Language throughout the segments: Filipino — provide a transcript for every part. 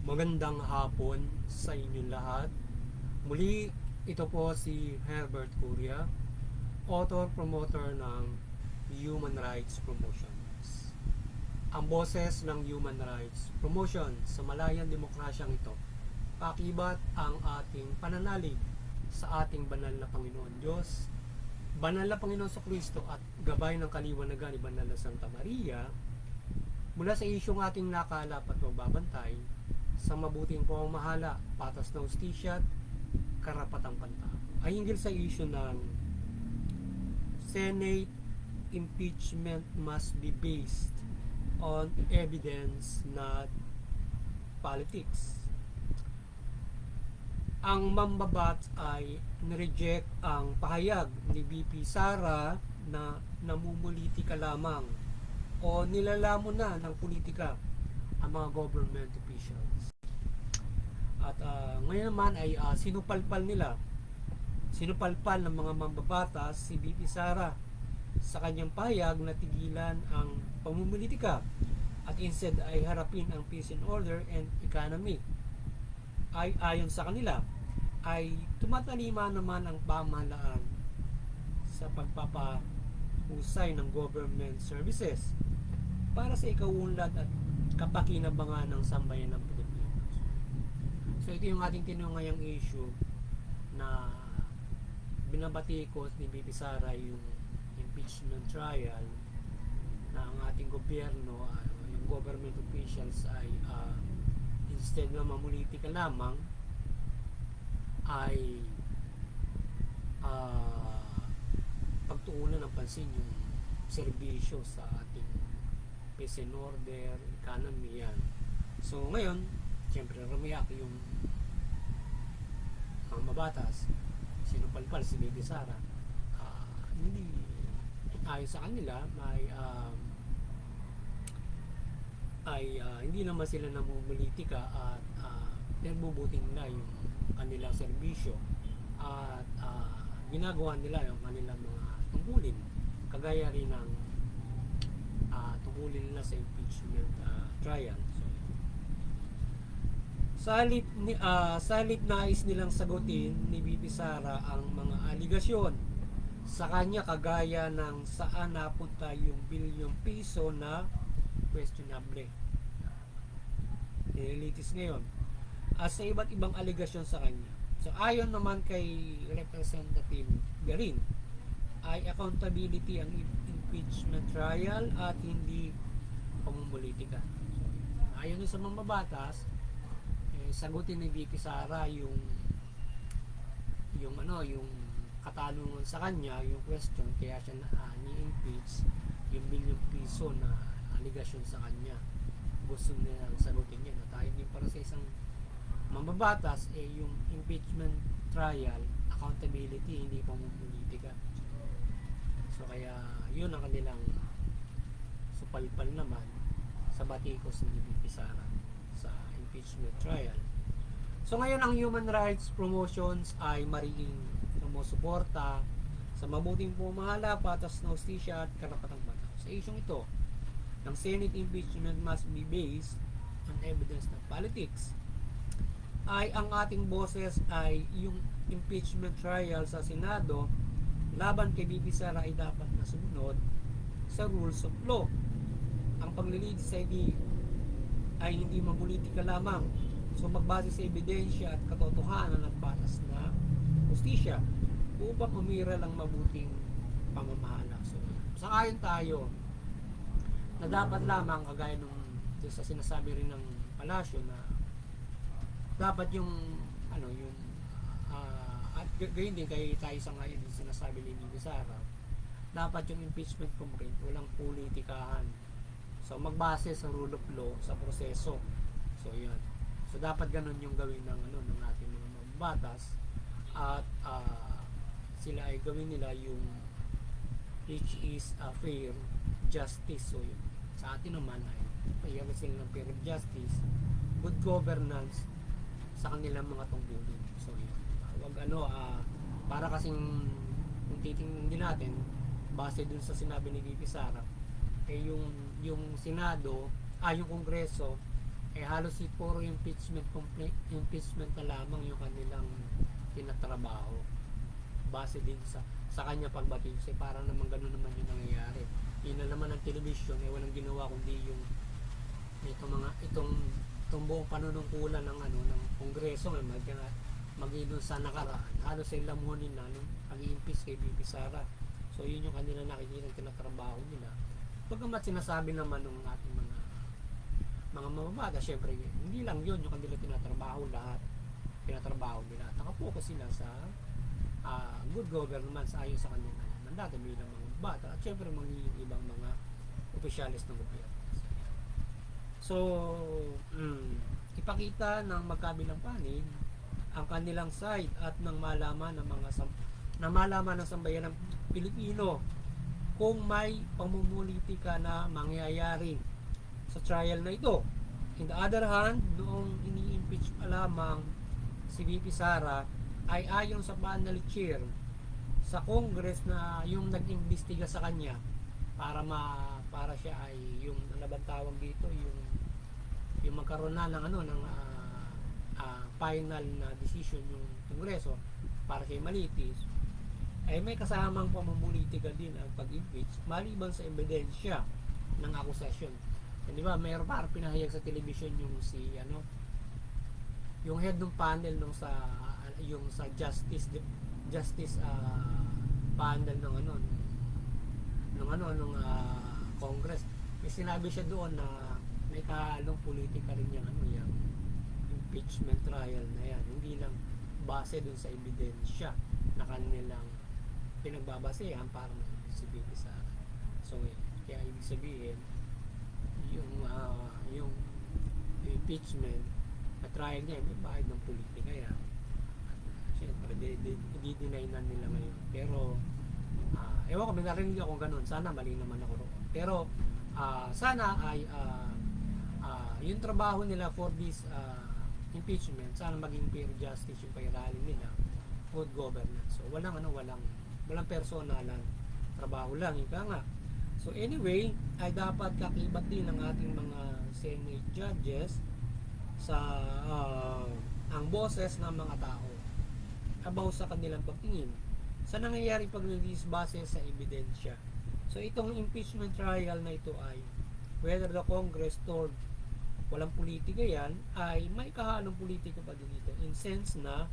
Magandang hapon sa inyong lahat. Muli, ito po si Herbert Curia, author-promoter ng Human Rights Promotions. Ang boses ng Human Rights Promotion sa malayang demokrasyang ito, kakibat ang ating pananalig sa ating banal na Panginoon Diyos, banal na Panginoon sa Kristo at gabay ng kaliwanagan ni Banal na Santa Maria, mula sa isyong ating nakalap at magbabantay sa mabuting pamamahala, patas na hustisya at karapatang pantao, ay hinggil sa isyu ng Senate impeachment must be based on evidence, not politics. Ang mambabat ay nireject ang pahayag ni VP Sara na namumulitika lamang o nilalamon na ng politika ang mga government officials. At ngayon naman ay sinupalpal ng mga mambabatas si VP Sara sa kanyang pahayag na tigilan ang pamumulitika at instead ay harapin ang peace and order and economy. Ay ayon sa kanila ay tumatalima naman ang pamahalaan sa pagpapahusay ng government services para sa ikaunlad at kapakinabangan ng sambayan ng Pilipinas. So ito yung ating tinungayang issue na binabatikos ni VP Sara, yung impeachment trial na ang ating gobyerno, yung government officials ay instead na mamulitika lamang ay pagtuunan ng pansin yung serbisyo sa ating peace and order, economy, yan. So ngayon, siyempre rumiyak yung mga mabatas, sinupalpal si Baby Sara, hindi ayon sa kanila hindi naman sila namumulitika at nagbubuting nila yung kanilang serbisyo at ginagawa nila yung kanilang mga tungkulin, kagaya rin ng tungkulin nila sa impeachment trial. So, sa halip nais nilang sagutin ni VP Sara ang mga aligasyon sa kanya, kagaya ng saan napunta yung bilyong piso na questionable, nililitis ngayon, sa iba't ibang aligasyon sa kanya. So ayon naman kay Representative Garin, ay accountability ang impeachment trial at hindi pamumulitika. So, ayon sa mga batas, sagutin ni VP Sara yung katanungan sa kanya, yung question, kaya siya ni-impeach yung bilyong piso na aligasyon sa kanya. Gusto nilang sagutin yan at hindi para sa isang mambabatas, yung impeachment trial, accountability, hindi pamumulitika. So kaya yun ang kanilang supalpal naman sa batikos ni VP Sara sa impeachment trial. So ngayon ang Human Rights Promotions ay mariing sumusuporta sa mabuting pamamahala, patas na hustisya at karapatang pantao. Sa isyong ito, ng Senate impeachment must be based on evidence, not politics, ay ang ating boses ay yung impeachment trial sa Senado laban kay VP Sara ay dapat nasunod sa rules of law. Ang paglilitis sa ay hindi mamulitika lamang. So magbase sa ebidensya at katotohanan at patas na hustisya upang umiral ang mabuting pamamahala. So sangayon tayo na dapat lamang, kagaya nung sa sinasabi rin ng palasyo, na dapat yung at gayon din kay tayo sa ngayon din sinasabi ni VP Sara, dapat yung impeachment complaint walang politikahan. So magbase sa rule of law, sa proseso. So yan. So dapat ganun yung gawin ng ng ating mga batas at sila ay gawin nila yung which is fair justice. So yun. Sa atin naman ay payagan sila ng fair justice, good governance sa kanilang mga tungkulin. So yun. Wag para kasing kung titingnan din natin base dun sa sinabi ni VP Sara, yung Senado, yung Kongreso halos puro impeachment na lamang yung kanilang tinatrabaho base din sa kanya pagbati kasi parang naman gano'n naman yung nangyayari. Yun na naman ang television walang ginawa kundi yung itong buong panunungkulan ng ng kongreso maging sa nakaraan halos ay lamunin na nung pag-i-impeach kay BP Sara. So yun yung kanila nakikita tinatrabaho nila. Pagkamat sinasabi naman ng ating mga mamamada, syempre hindi lang yun yung kanila tinatrabaho nila. Nakapokus sila sa good governance ayon sa kanila mandato bilang mga bata at syempre magiging ibang mga opisyalis ng gobyerno. So, ipakita ng magkabilang panig ang kanilang side at ng malaman ng sambayan ng Pilipino kung may pamumulitika na mangyayari sa trial na ito. In the other hand, noong ini-impeach pa lamang si VP Sara ay ayon sa panel chair sa Congress na yung nag-imbestiga sa kanya para siya ay yung tawag dito yung magkaroon na ng final na decision yung Kongreso para siya malitis ay may kasamang pamumulitika din ang pag-impeach maliban sa ebidensya ng akusasyon. Di ba, mayroon parang pinahayag sa television yung yung head ng panel nung sa justice panel nung Congress. May sinabi siya doon na may kahalong politika rin yung impeachment trial na yan. Hindi lang base doon sa ebidensya na kanilang pinagbabasehan para si BP Sara. So, kaya ibig sabihin yung impeachment at trial niya may bahid ng politika yan. Siyempre, di-deny na nila ngayon. Pero, ewan ko, may narinig akong ganun. Sana mali naman ako roon. Pero, sana ay yung trabaho nila for this impeachment, sana maging fair justice yung pairalin nila, good governance. So, walang personalan. Trabaho lang, ika nga. So, anyway, ay dapat kakibat din ng ating mga Senate judges sa ang boses ng mga tao about sa kanilang pagtingin sa nangyayari pag-release base sa ebidensya. So itong impeachment trial na ito ay whether the Congress told walang politika yan ay may kahalong politika pa din ito in sense na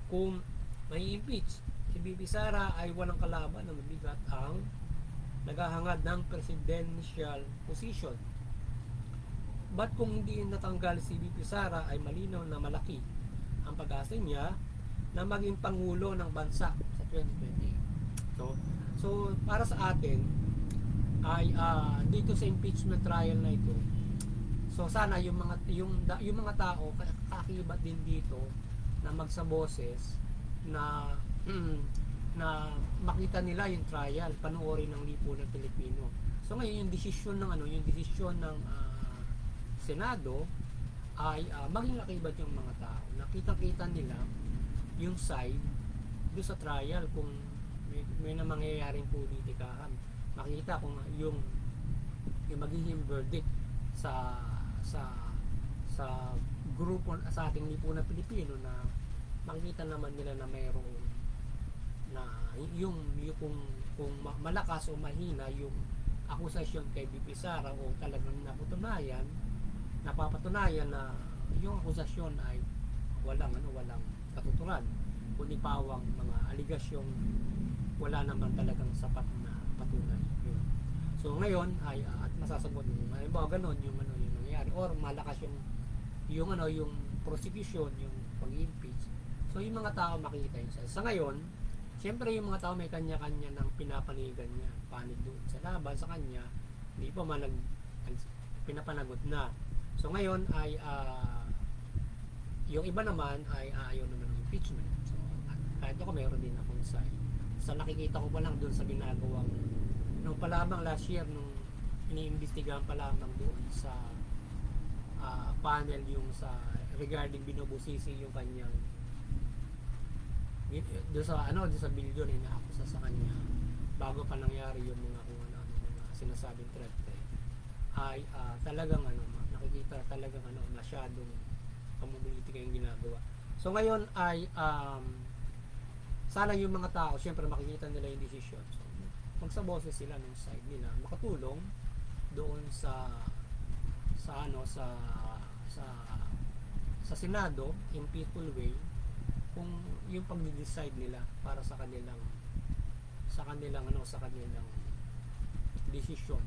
kung may impeach si BP Sara ay walang kalaban na mabigat ang naghahangad ng presidential position. But kung hindi natanggal si BP Sara ay malinaw na malaki ang pag-asa niya na maging pangulo ng bansa sa 2028. So para sa atin ay dito sa impeachment trial na ito. So sana yung mga tao kakibat din dito na magsaboses na makita nila yung trial, panoorin ng lipunan Pilipino. So ngayon yung desisyon ng Senado ay maging nakibat yung mga tao. Nakita nila yung side doon sa trial kung may na mangyayaring politikahan. Makita kung yung magiging verdict sa grupo sa ating lipunan Pilipino na makikita naman nila na mayroong na yung kung malakas o mahina yung akusasyon kay BP Sara o talagang napapatunayan na yung akusasyon ay walang katuturan kundi pawang mga aligasyong wala naman talagang sapat na patunay. Yun. So ngayon ay at masasagot yung ganun yung nangyayari or malakas yung prosecution, yung pag-impeach. So yung mga tao makikita yun sa ngayon. Siyempre yung mga tao may kanya-kanya ng pinapanigan niya, panig doon sa laban sa kanya, hindi pa man pinapanagot na. So ngayon ay yung iba naman ay ayaw naman ng impeachment. So kahit ako meron din akong side. Sa nakikita ko pa lang doon sa ginagawang nung palamang last year nung iniimbestigahan pa lamang doon sa panel yung sa regarding binubusisi yung kanyang doon sa bilyon inaakusa sa kanya bago pa nangyari yung mga mga sinasabing threat ay talagang makikita talagang masyadong pamumulitika yung ginagawa. So ngayon ay sana yung mga tao syempre makikita nila yung desisyon. So magsaboses sila ng side nila, makatulong doon sa Senado in peaceful way kung yung pagde-decide nila para sa kanilang desisyon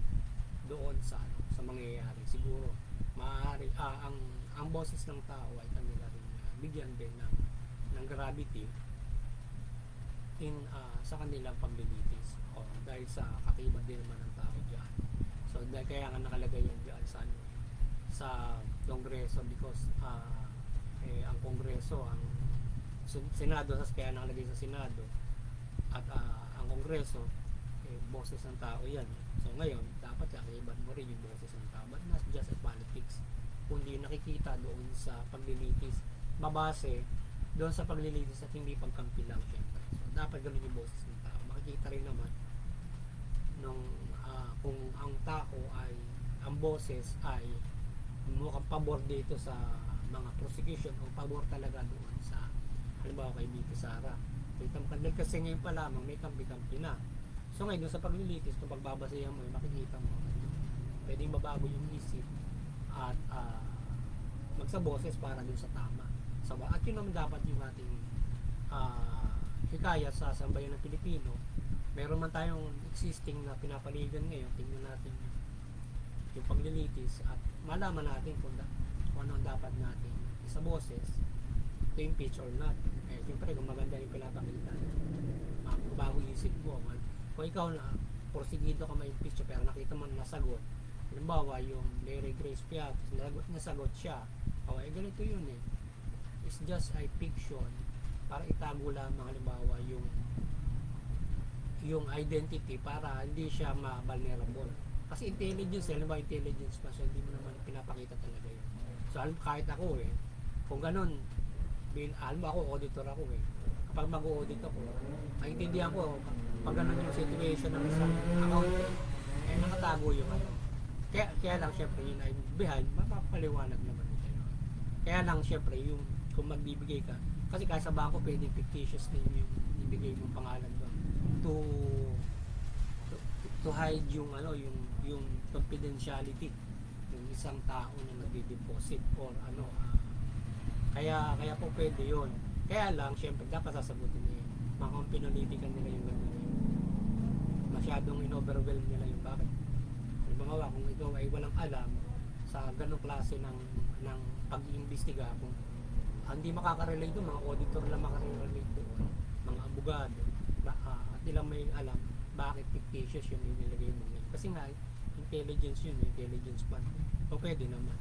doon sa mangyayari. Siguro maaari ang boses ng tao ay kanila rin bigyan din ng gravity sa kanilang paglilitis dahil sa kakibat din naman ng tao diyan. So dahil kaya nga nakalagay yan diyan sa Kongreso because ang Kongreso, ang Senado, kaya nakalagay sa Senado at ang Kongreso boses ng tao yan. So ngayon dapat kakibat mo rin yung boses ng tao, but not just a politics, kundi nakikita doon sa paglilitis, mabase doon sa paglilitis at hindi pagkampi lang syempre. So dapat ganun yung boses ng tao. Makikita rin naman kung ang tao ang boses ay mukhang pabor dito sa mga prosecution o pabor talaga doon sa halimbawa kay BP Sara. Kasi ngayon pa lamang may kampi-kampi na. So ngayon sa paglilitis, kung pagbabasayan mo, makikita mo pwedeng mabago yung isip at magsaboses para dun sa tama. At yun naman dapat yung ating hikaya sa sambayan ng Pilipino. Meron man tayong existing na pinapaligan ngayon, tingnan natin yung paglilitis at malaman natin kung ano dapat natin sa boses to impeach or not. Siyempre kung maganda yung pinapakita, bago isip mo. Kung ikaw na porsigido ka ma-impeach pero nakita mo na nasagot, halimbawa yung Mary Grace Piatos, nasagot siya, ganito yun it's just a fiction para itago lamang halimbawa yung identity para hindi siya ma-vulnerable. Kasi intelligence, halimbawa intelligence pa siya, hindi mo naman pinapakita talaga yun. So kahit ako kung ganun, halimbawa ako, auditor ako kapag mag-audit ako, maintindihan ko pag ganun yung situation ng isang accountant, nakatago yung kaya lang syempre yun ay behind, mapapaliwanag naman ito. Kaya lang syempre yung kung magbibigay ka, kasi kahit sa bangko pwede fictitious na yung ibigay mong pangalan doon to hide yung confidentiality ng isang tao na nagde-deposit or kaya po pwede yun. Kaya lang syempre dapat sasagutin niya mga pinolitikan nila yung gano'n, masyadong in-overwhelm nila yung bakit. Halimbawa kung ikaw ay walang alam sa ganong klase ng pag-iimbestiga, kung hindi makaka-relate doon, mga auditor lang makaka-relate doon, mga abogado at nilang may alam bakit fictitious yung inilagay mo ngayon. Kasi nga intelligence yun, intelligence pan, o pwede naman.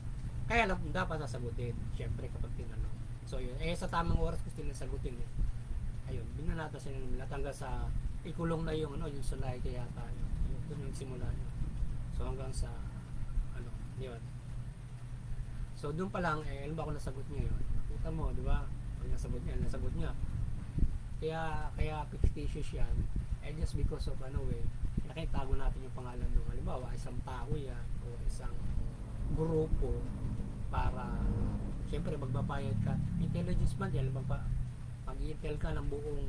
Kaya lang dapat sasagutin syempre kapag tinanong. So yun, sa tamang oras gusto nila sagutin ayun, binanata sila nila hanggang sa ikulong na yung yung sulay kaya tayo. Doon yung simula nyo. So hanggang sa yun. So doon pa lang alam ba kung nasagot niya yun. Nakita mo, di ba? Pag nasagot niya. Kaya fictitious yan. Just because of nakitago natin yung pangalan ng halimbawa isang tao yan o isang grupo para siyempre magbabayad ka. Intelligence man yan, mag-i-intel ka ng buong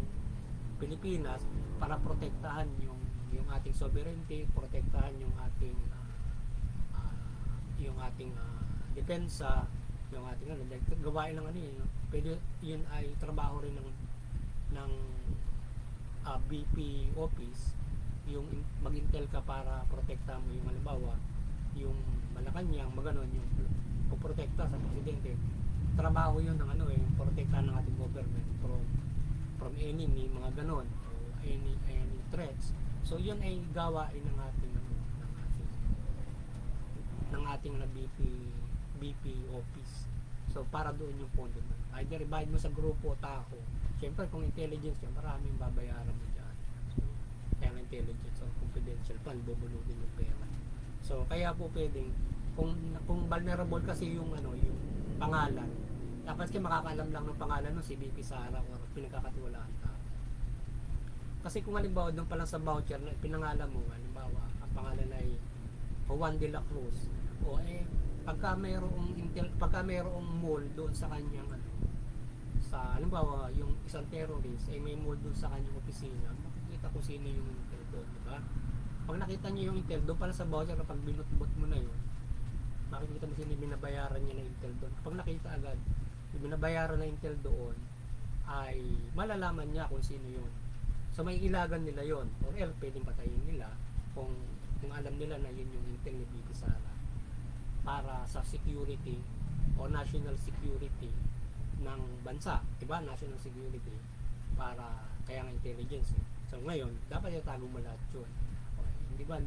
Pilipinas para protektahan yung ating sovereignty, protektahan yung ating depensa, yung ating gawain ng pwede yun ay trabaho rin ng BP office, yung mag-intel ka para protekta mo yung halimbawa yung Malacanang maganon yung poprotekta sa presidente. Trabaho yun ng yung protektahan ng ating government from enemy, mga ganon o any threats. So yun ay gawain ng ating na BP office. So para doon yung pondo mo. Either i-bayad mo sa grupo o tao. Siyempre kung intelligence yan, maraming babayaran mo dyan. So kaya intelligence o confidential fund, bubulutin yung pera. So kaya po pwedeng kung vulnerable kasi yung yung pangalan, dapat kayo makakaalam lang ng pangalan si BP Sara or pinagkakatiwalaan ka. Kasi kung halimbawa doon pa lang sa voucher na pinangalan mo, halimbawa ang pangalan ay Juan de la Cruz o pagka mayroong mall doon sa kanyang ano, sa halimbawa yung isang terrorist ay may mall doon sa kanyang opisina, makikita ko sino yung intel doon, di ba? Pag nakita niyo yung intel doon pala sa voucher, kapag binutbot mo na yun, makikita mo sino yung binabayaran niya na intel doon. Kapag nakita agad yung binabayaran na intel doon, ay malalaman niya kung sino yun. So may ilagan nila yon, or else pwedeng patayin nila kung alam nila na yun yung intel ni BP Sara para sa security o national security ng bansa, diba? National security para kaya nga intelligence eh. So ngayon dapat itago mo lahat yun. Okay, hindi ba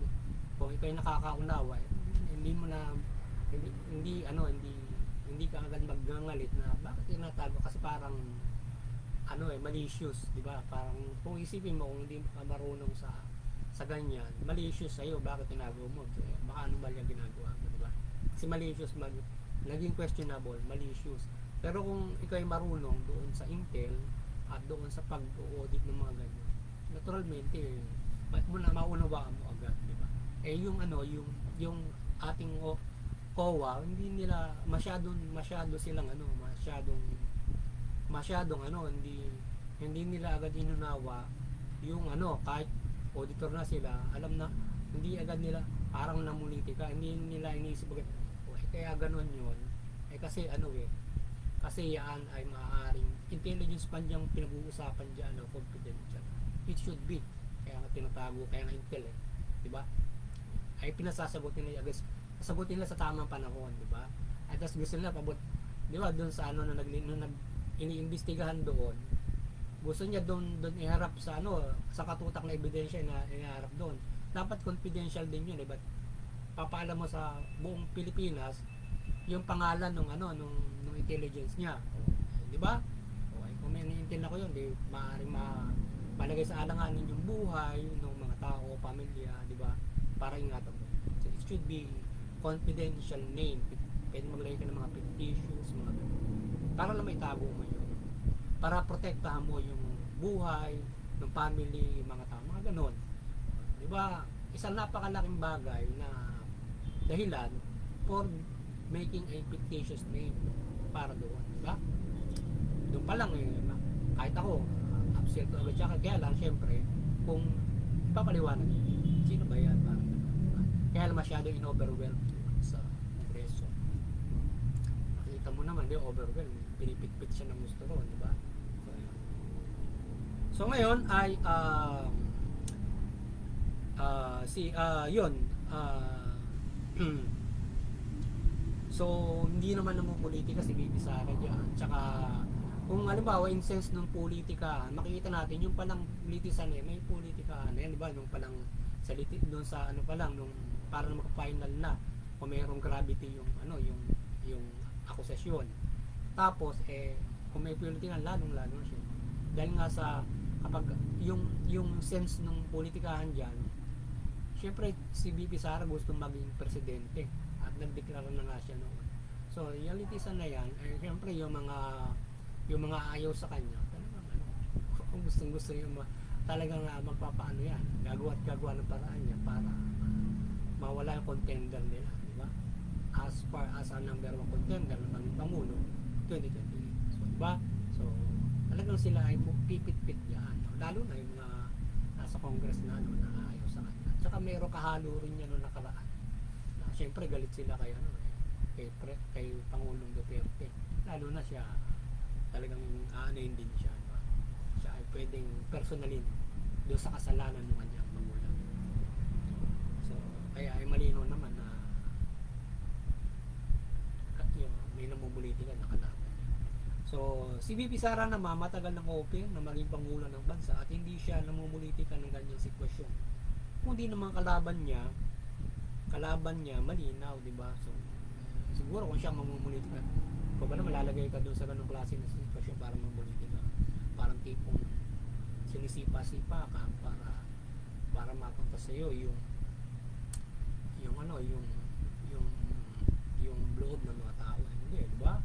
kung ikaw yung nakakaunawa hindi mo na hindi ka agad magngangalit na bakit tinatago, kasi parang malicious, di ba? Parang kung isipin mo, kung hindi ka marunong sa ganyan, malicious sa'yo, bakit tinago mo? So, baka ano ba yung ginagawa mo, di ba? Kasi malicious, naging questionable, malicious. Pero kung ikaw ay marunong doon sa intel at doon sa pag-audit ng mga ganyan, naturalmente, maunawaan mo agad, di ba? Yung ating COA, hindi nila masyado silang hindi nila agad inunawa yung kahit auditor na sila, alam na hindi agad nila parang namulitika, hindi nila iniisip agad kaya ganon yun kasi kasi yan ay maaaring intelligence pa niyang pinag-uusapan dyan, confidential, it should be, kaya nga tinatago, kaya nga intel di ba, ay pinasasagutin nila agad, sasagutin nila sa tamang panahon, di ba, at tas gusto nila pabot, di ba, doon sa iniimbestigahan doon, gusto niya doon iharap sa sa katutak na ebidensya na iharap doon. Dapat confidential din yun, diba? Papaalam mo sa buong Pilipinas yung pangalan nung intelligence niya, di ba? Okay, kung may na-intel ako yun, di maaaring malagay sa alanganin yung buhay ng mga tao, pamilya, di ba? Para ingatan mo. So it should be confidential name. Pwede maglagay ka ng mga fictitious, mga ganun, para lang may tago mo yun, para protektahan mo yung buhay ng family, mga tao, mga ganon, di ba? Isang napakalaking bagay na dahilan for making a fictitious name para doon, di ba? Doon pa lang kahit ako upset ko agad siya, kaya lang syempre kung papaliwanag sino ba yan, parang kaya lang masyado in-overwhelm sa Kongreso. Makita mo naman, di overwhelm, pinipit-pit siya ng gusto ron, di ba? So ngayon ay so hindi naman namumulitika si BP Sara dyan. Tsaka kung halimbawa in sense ng politika, makikita natin yung palang politisan may politika yan, di ba? Nung palang doon sa palang nung para maka-final na kung mayroong gravity yung akusasyon. Tapos kung may politika, lalong siya. Dahil nga sa kapag yung sense ng politikahan dyan, syempre si BP Sara gusto maging presidente at nagdeklara na nga siya noon. So yung litisan na yan, syempre yung mga ayaw sa kanya, talagang kung gusto yung talagang magpapaano yan, gagawa ng paraan niya para mawala yung contender nila, di ba? As far as ang number 1 contender ng maging Pangulo 2028. So di ba? So talagang sila ay pipit-pit yan, lalo na yung mga nasa Congress na na ayaw sa kanya. Tsaka mayroong kahalo rin niya noong nakaraan na syempre galit sila kay Pangulong Duterte, lalo na siya talagang aanayin din siya, diba? Siya ay pwedeng personalin doon sa kasalanan ng kanyang magulang. So kaya ay malino naman na may namumulitika na kalaban. So, si BP Sara naman matagal ng open na maging pangulo ng bansa at hindi siya namumulitika ng ganyang sitwasyon. Kung di naman kalaban niya malinaw, di ba? So, siguro kung siya mamumulitika, kung ba na malalagay ka doon sa ganung klase na sitwasyon para mamumulitika, parang tipong sinisipa-sipa ka para mapunta sa iyo yung loob ng mga tao. Hindi, di ba?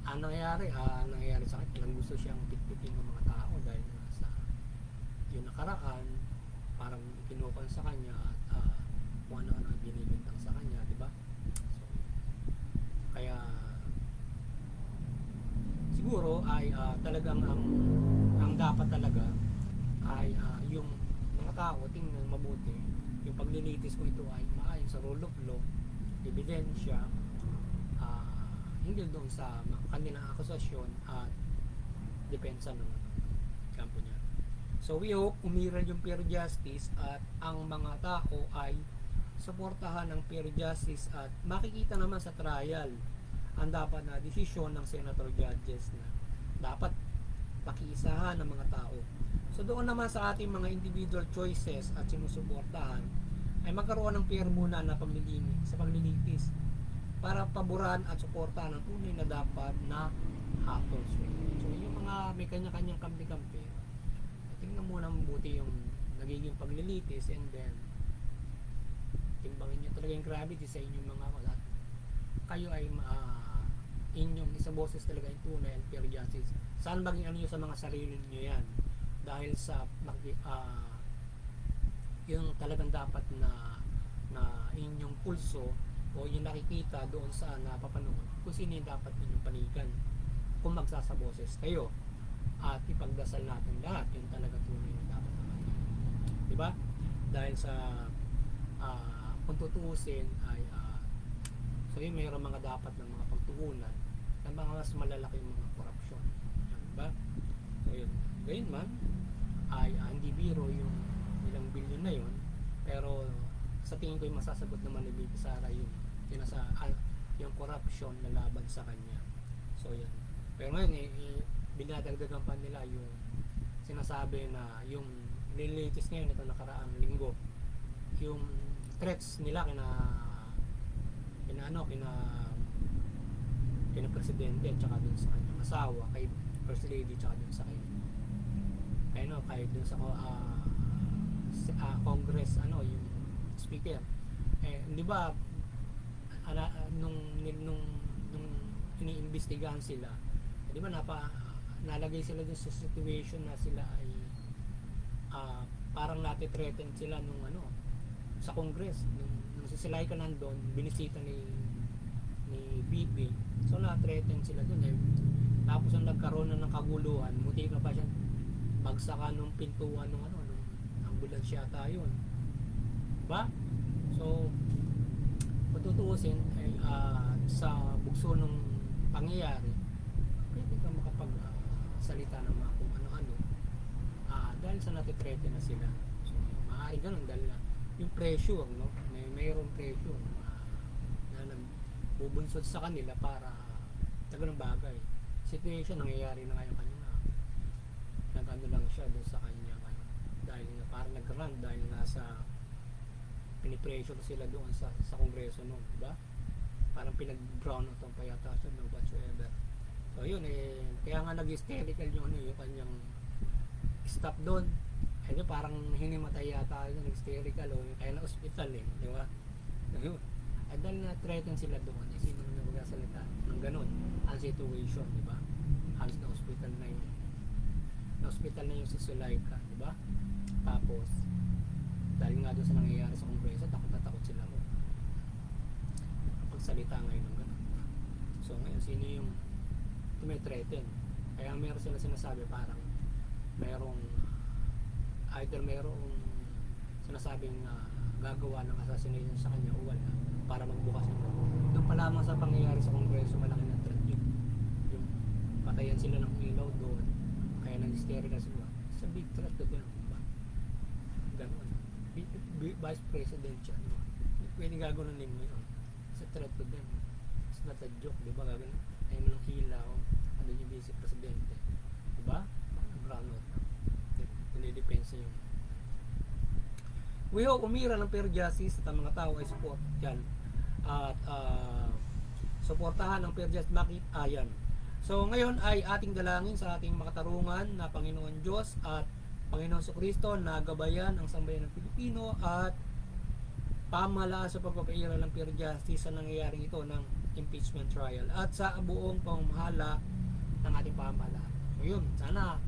Ang nangyayari sa akin, lang gusto siyang pitpitin ng mga tao dahil sa yung nakaraan, parang kinukuhan sa kanya at kung ano-ano ang binibintang sa kanya, di ba? So, Kaya siguro ay talagang ang dapat talaga ay yung mga tao tingnan mabuti yung paglilitis ko ito ay maayon sa rule of law, ebidensya, hindi doon sa kanilang akusasyon at depensa ng kampo niya. So we hope umiral yung fair justice at ang mga tao ay suportahan ng fair justice at makikita naman sa trial ang dapat na desisyon ng senator judges na dapat pakiisahan ng mga tao. So doon naman sa ating mga individual choices at sinusuportahan ay magkaroon ng fair muna na paglilitis para paboran at suportahan ang tunay na dapat na hatol. So yung mga may kanya-kanyang kampi-kampi, tingnan muna mabuti yung nagiging paglilitis and then timbangin nyo talaga yung gravity sa inyong mga at kayo ay inyong isa boses talaga yung tunay and fair justice. Saan maging ano nyo sa mga sarili nyo yan dahil sa yung talagang dapat na inyong pulso o yung nakikita doon sa napapanood kung sino yung dapat inyong panigan kung magsasaboses kayo at ipagdasal natin lahat yung talagang tunay na dapat naman, diba? Dahil sa kung tutuusin ay so yun mayroong mga dapat ng mga pagtuunan ng mga mas malalaking mga korupsyon, diba? So yun, gayon man ay hindi biro yung ilang bilyon na yun, pero sa tingin ko yung masasagot naman ni Bibi Sara yung yung corruption na laban sa kanya. So yun, pero ngayon binadagdagan pa nila yung sinasabi na yung latest ngayon ito nakaraang linggo yung threats nila kina presidente at saka dun sa kanyang asawa, kay First Lady, tsaka dun sa kahit dun sa Congress yung speaker di ba nung iniimbestigahan sila, di ba nalagay sila dun sa situation na sila ay parang nati-threaten sila nung sa Congress nung si Silaika nandun, binisita ni BP, so na-threaten sila dun tapos ang nagkaroon na ng kaguluhan, muti ka pa siya bagsakan ng pintuan ng ambulansya yata yun, diba? So kung tutuusin ay sa bugso ng pangyayari pwede ka makapagsalita ng mga kung ano-ano dahil sa nati-threaten na sila. So maaari ganun dahil yung pressure, mayroong pressure na nagbubunsod sa kanila para sa ganung bagay. Situation nangyayari na ngayon kanina, nag-ano lang siya doon sa kanya dahil nga parang nag-run dahil nasa pinipressure sila doon sa kongreso noon, diba? Parang pinag-brown out ang payata siya no whatsoever. So yun kaya nga nag-hysterical yung kanyang staff doon. Parang hinimatay yata yun, hysterical kaya na hospital di ba? At dahil na-threaten sila doon, sino na magsasalita ng ganun ang situation, di ba? Halos na hospital na yun. Na-hospital na yung si Sulaika, di ba? Tapos dahil nga doon sa nangyayari sa kongreso, takot na takot sila mo pagsalita ngayon ng ganun. So ngayon, sino yung tumitreten? Kaya meron sila sinasabi parang either merong sinasabing gagawa ng assassination sa kanya o wala para magbukas ito. Doon pa lamang sa pangyayari sa kongreso, malaki na threat yun. Yung patayan sila ng ilaw doon, kaya nag-hysterical sila. It's a big threat to them, diba? Ganun. Vice President siya, diba? Pwede gagawin ng yun. It's a threat to them. It's not a joke, diba? Gagawin ay mo ng ilaw, ano yung Vice Presidente, diba? Brown out. Pinidepensa yun. We hope umira ng fair justice at ang mga tao ay support yan at suportahan ng fair justice. Yan. So ngayon ay ating dalangin sa ating makatarungan na Panginoon Diyos at Panginoon Kristo na gabayan ang sambayan ng Pilipino at pamahalaan sa pagpapairal ng fair justice sa nangyayaring ito ng impeachment trial at sa buong pamamahala ng ating pamahalaan. So yun, sana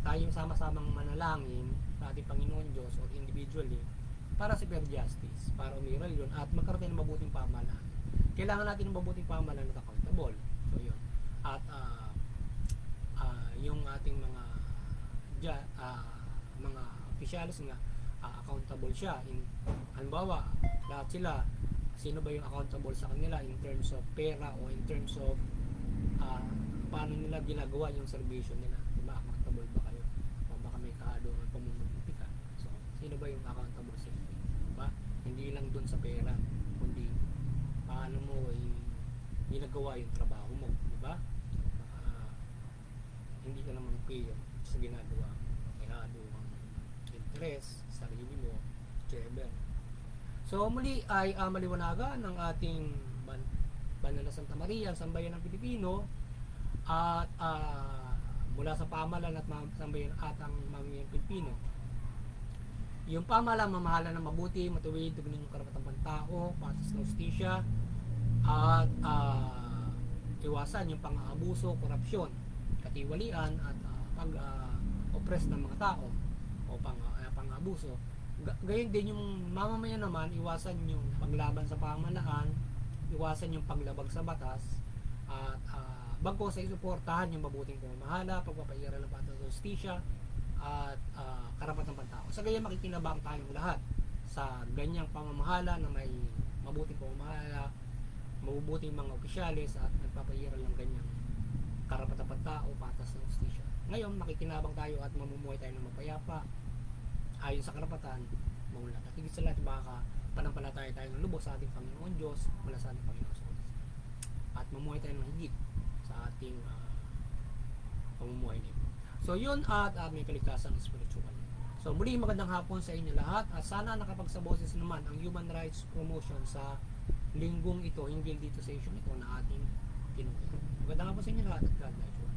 tayong sama-samang manalangin sa ating Panginoon Diyos o individually para sa fair justice, para umiral yun at magkaroon ng mabuting pamahalaan. kailangan natin ng mabuting pamahalaan at accountable. So yun. At yung ating mga opisyalis nga, accountable siya. Halimbawa, lahat sila, sino ba yung accountable sa kanila in terms of pera o in terms of paano nila ginagawa yung servisyo nila. Diba? Accountable ba kayo? O baka may kahadungan pamumulitika. So, sino ba yung accountable sa inyo? Diba? Hindi lang dun sa pera, kundi paano mo ginagawa yung trabaho mo. Diba? Hindi ka naman pay sa ginagawa. May kahadungan interest, sarili mo, whichever. So muli ay maliwanagan ng ating Banal na Santa Maria, sambayan ng Pilipino, at mula sa pamahalaan at sambayan at ang mamamayang Pilipino. Yung pamahalaan, mamahala ng mabuti, matuwid, tugnin yung karapatang pantao, patas na hustisya, at iwasan yung pang-aabuso, korupsyon, katiwalian, at pag-oppress ng mga tao o pang-abuso. Gayon din yung mamamayan naman, iwasan yung paglaban sa pamahalaan, iwasan yung paglabag sa batas, at bagko sa isuportahan yung mabuting pamamahala, pagpapairal ng patas ng hustisya, at karapatang pantao. Sa ganyan makikinabang tayong lahat sa ganyang pamamahala na may mabuting pamamahala, mabubuting mga opisyalis at nagpapairal ng ganyang karapatang pantao, patas ng hustisya. Ngayon makikinabang tayo at mamumuhay tayo ng mapayapa ayon sa karapatan, maunlad. At higit sa lahat, baka panampalataya tayo ng lubos sa ating Panginoon Diyos, mula sa ating Panginoon Diyos. At mamuhay tayo ng higit sa ating pamumuhay nito. So yun, at may kaligtasan spiritual. So muli, magandang hapon sa inyo lahat, at sana nakapagsaboses naman ang human rights promotion sa linggong ito, hinggil dito sa issue ito na ating kinuha. Magandang hapon sa inyo lahat, at God bless you.